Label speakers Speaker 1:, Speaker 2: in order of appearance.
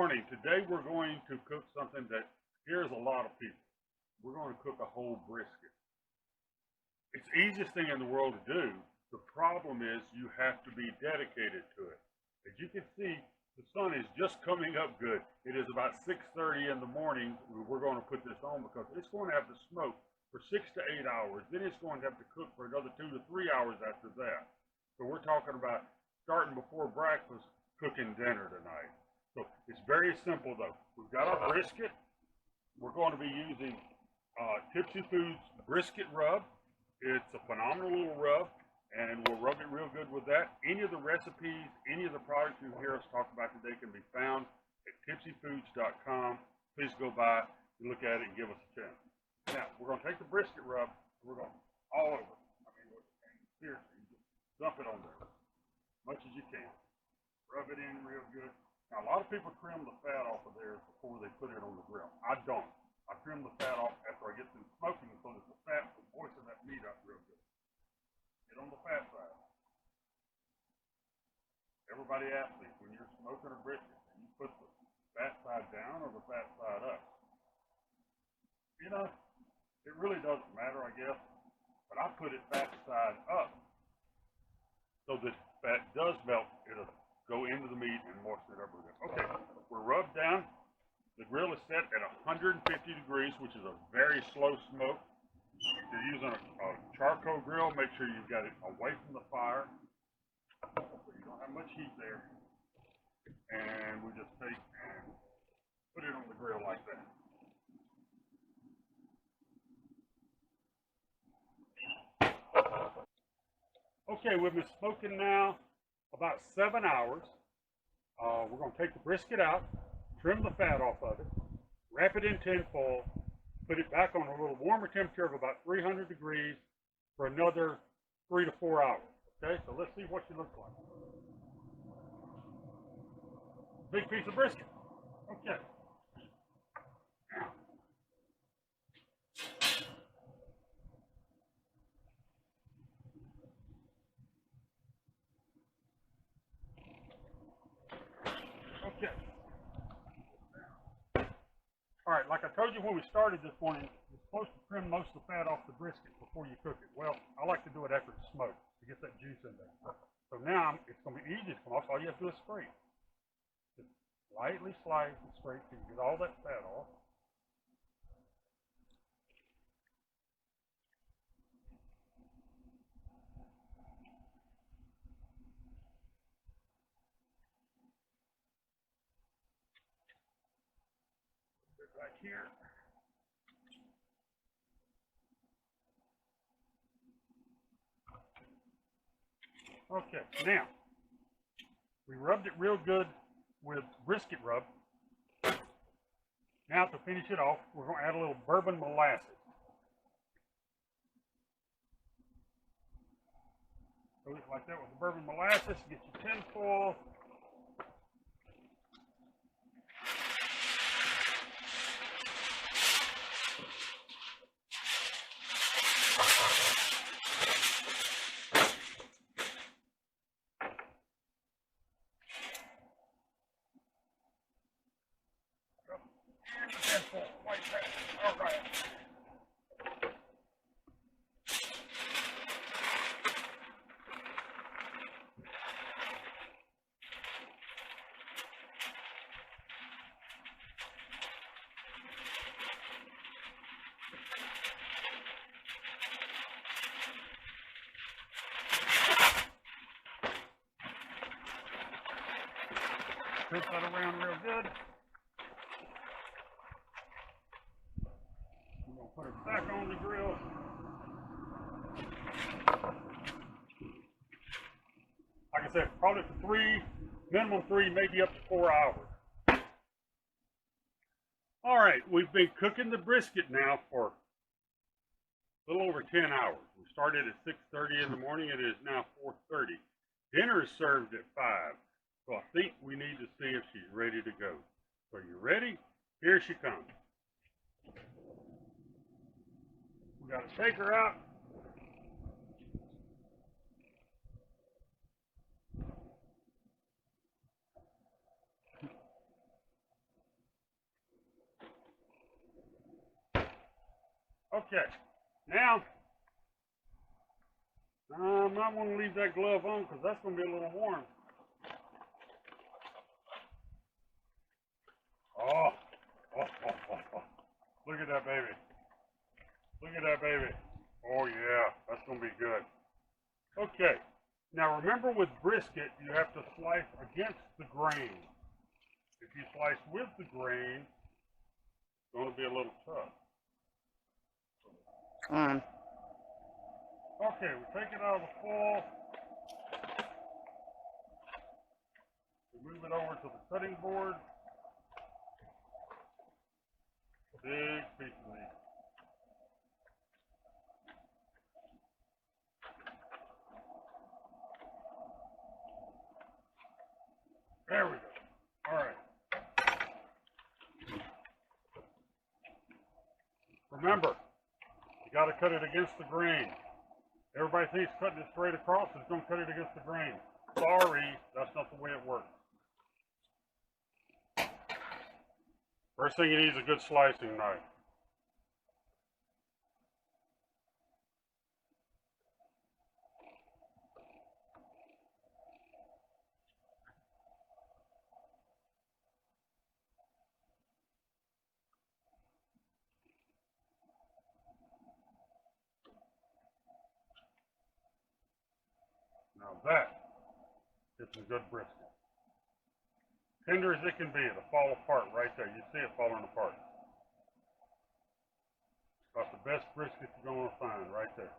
Speaker 1: morning. Today we're going to cook something that scares a lot of people. We're going to cook a whole brisket. It's the easiest thing in the world to do. The problem is you have to be dedicated to it. As you can see, the sun is just coming up good. It is about 6:30 in the morning. We're going to put this on because it's going to have to smoke for 6 to 8 hours. Then it's going to have to cook for another 2 to 3 hours after that. So we're talking about starting before breakfast, cooking dinner tonight. So it's very simple though. We've got our brisket. We're going to be using Tipsy Foods brisket rub. It's a phenomenal little rub, and we'll rub it real good with that. Any of the recipes, any of the products you hear us talk about today can be found at tipsyfoods.com. Please go by, look at it, and give us a chance. Now, we're going to take the brisket rub, and we're going to all over it. I mean, seriously, just dump it on there as much as you can. Rub it in real good. Now, a lot of people trim the fat off of there before they put it on the grill. I don't. I trim the fat off after I get through smoking so that the fat will moisten that meat up real good. Get on the fat side. Everybody asks me, when you're smoking a brisket, do you put the fat side down or the fat side up? You know, it really doesn't matter, I guess, but I put it fat side up so that fat does melt. It'll go into the meat and moisten it up with it. Okay, we're rubbed down. The grill is set at 150 degrees, which is a very slow smoke. If you're using a charcoal grill, make sure you've got it away from the fire so you don't have much heat there. And we just take and put it on the grill like that. Okay, we've been smoking now about 7 hours. We're going to take the brisket out, trim the fat off of it, wrap it in tin foil, put it back on a little warmer temperature of about 300 degrees for another 3 to 4 hours. Okay, so let's see what she looks like. Big piece of brisket. Okay. Now, okay. All right, like I told you when we started this morning, you're supposed to trim most of the fat off the brisket before you cook it. Well, I like to do it after it's smoked to get that juice in there. So now it's going to be easy to come off. All you have to do is scrape. Just lightly slice and scrape so you get all that fat off. Put it right here. Okay, now, we rubbed it real good with brisket rub. Now to finish it off, we're going to add a little bourbon molasses. So it's like that with the bourbon molasses, get your tin foil. Like that. All right. Twist that around real good. I'm going to put it back on the grill. Like I said, probably for minimum 3, maybe up to 4 hours. All right, we've been cooking the brisket now for a little over 10 hours. We started at 6:30 in the morning. It is now 4:30. Dinner is served at 5. So I think we need to see if she's ready to go. So you ready? Here she comes. We got to take her out. Okay, now I might want to leave that glove on because that's going to be a little warm. Oh, look at that baby. Look at that baby. Oh yeah, that's going to be good. Okay, now remember with brisket, you have to slice against the grain. If you slice with the grain, it's going to be a little tough. Okay, we take it out of the foil. We move it over to the cutting board. Big piece of meat. There we go. All right. Remember, you got to cut it against the grain. Everybody thinks cutting it straight across is going to cut it against the grain. Sorry, that's not the way it works. First thing you need is a good slicing knife. Now that is some good brisket. Tender as it can be, it'll fall apart right there. You see it falling apart. About the best brisket you're going to find right there.